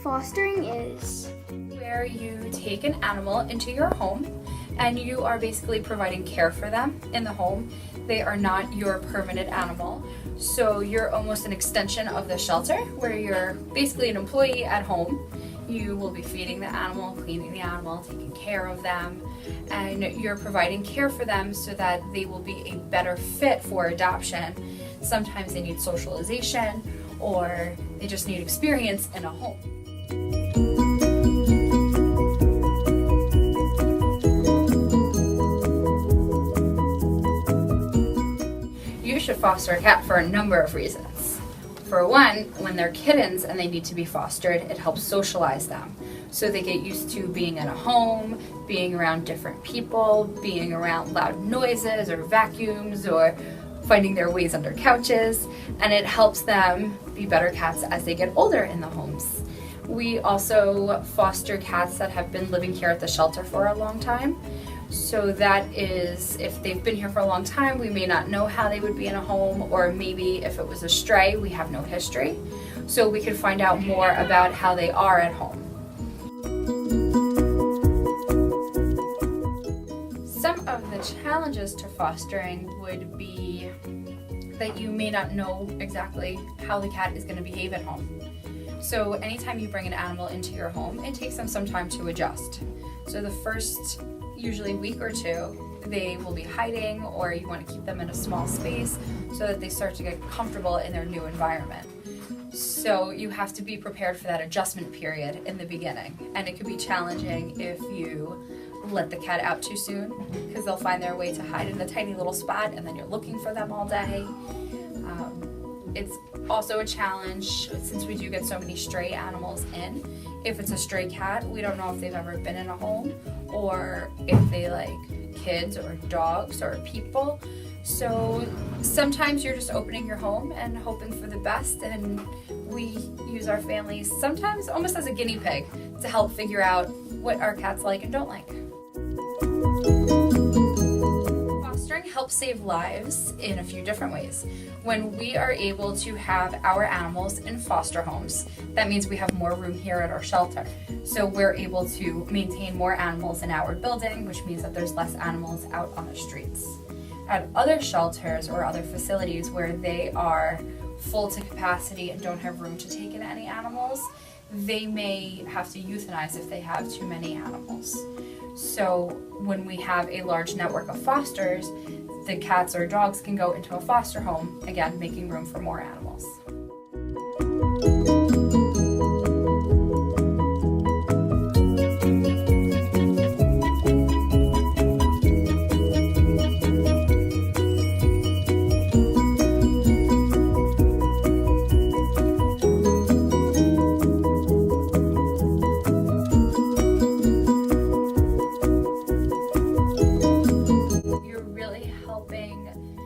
Fostering is where you take an animal into your home and you are basically providing care for them in the home. They are not your permanent animal. So you're almost an extension of the shelter where you're basically an employee at home. You will be feeding the animal, cleaning the animal, taking care of them, and you're providing care for them so that they will be a better fit for adoption. Sometimes they need socialization or they just need experience in a home. You should foster a cat for a number of reasons. For one, when they're kittens and they need to be fostered, it helps socialize them. So they get used to being in a home, being around different people, being around loud noises or vacuums or finding their ways under couches, and it helps them be better cats as they get older in the homes. We also foster cats that have been living here at the shelter for a long time. So that is, if they've been here for a long time, we may not know how they would be in a home, or maybe if it was a stray, we have no history. So we can find out more about how they are at home. Some of the challenges to fostering would be that you may not know exactly how the cat is going to behave at home. So anytime you bring an animal into your home, it takes them some time to adjust. So the first usually week or two, they will be hiding, or you want to keep them in a small space so that they start to get comfortable in their new environment. So you have to be prepared for that adjustment period in the beginning, and it could be challenging if you let the cat out too soon, because they'll find their way to hide in a tiny little spot and then you're looking for them all day. It's also a challenge since we do get so many stray animals in. If it's a stray cat, we don't know if they've ever been in a home or if they like kids or dogs or people. So sometimes you're just opening your home and hoping for the best, and we use our families sometimes almost as a guinea pig to help figure out what our cats like and don't like. Fostering helps save lives in a few different ways. When we are able to have our animals in foster homes, that means we have more room here at our shelter. So we're able to maintain more animals in our building, which means that there's less animals out on the streets. At other shelters or other facilities where they are full to capacity and don't have room to take in any animals, they may have to euthanize if they have too many animals. So when we have a large network of fosters, the cats or dogs can go into a foster home, again, making room for more animals.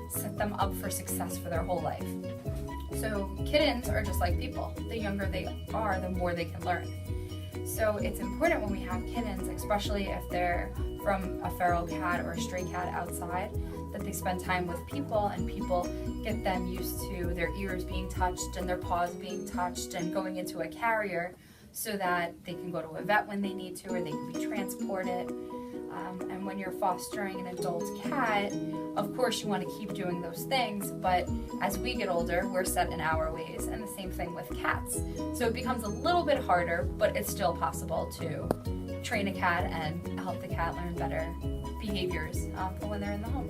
Set them up for success for their whole life. So kittens are just like people. The younger they are, the more they can learn. So it's important when we have kittens, especially if they're from a feral cat or a stray cat outside, that they spend time with people and people get them used to their ears being touched and their paws being touched and going into a carrier so that they can go to a vet when they need to, or they can be transported. And when you're fostering an adult cat, of course you want to keep doing those things, but as we get older, we're set in our ways, and the same thing with cats. So it becomes a little bit harder, but it's still possible to train a cat and help the cat learn better behaviors for when they're in the home.